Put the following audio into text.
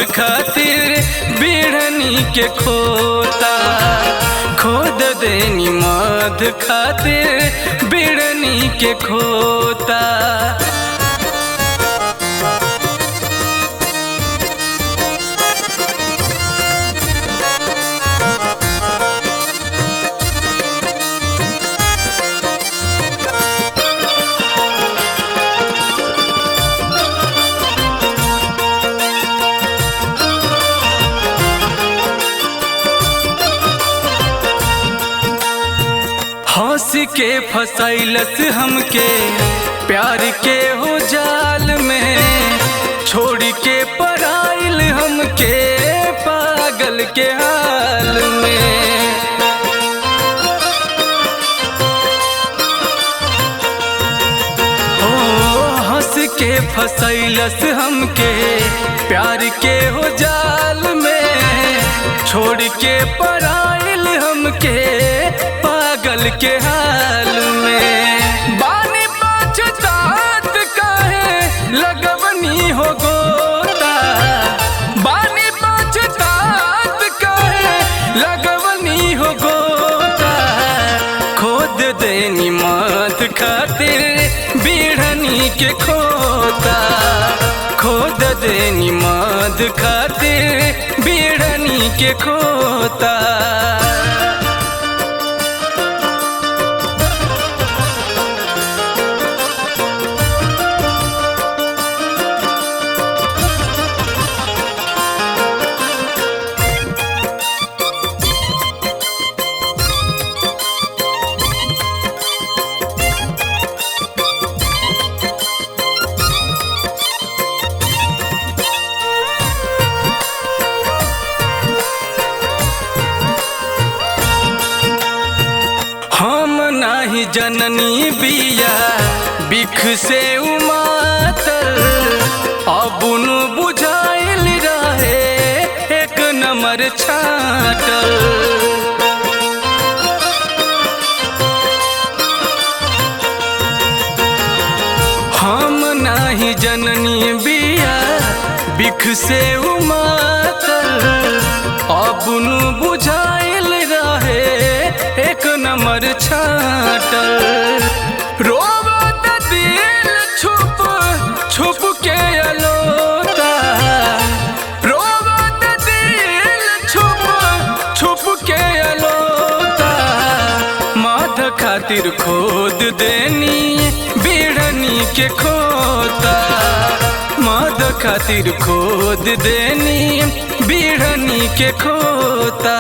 खातिर बिढ़नी के खोता, खोद देनी मध खातिर बिढ़नी के खोता। हंस के फसैलस हमके प्यार के हो जाल में, छोड़ के पराइल हमके पागल के हाल में। ओ हंस के फसैलस हमके प्यार के हो जाल में, छोड़ के पराइल हमके पागल के हाल में। बानी पछतात काहे लगवनी हो गोता, बानी पछतात काहे लगवनी हो गोता। खोद देनी मध खातिर बिढ़नी के खोता, खोद देनी मध खातिर बिढ़नी के खोता। हम नाही जननी बिया बिख से उमातर, अबुन बुझाइल रहे एक नंबर छाटल। हम नाही जननी बिया बिख से उमातर, अबुन बुझाइल रहे एक नंबर छाटल। रोवत दिल छुप छुप के अलोता, रोवत दिल छुप छुप के अलोता। मध खातिर खोद देनी बिढ़नी के खोता, मध खातिर खोद देनी बिढ़नी के खोता।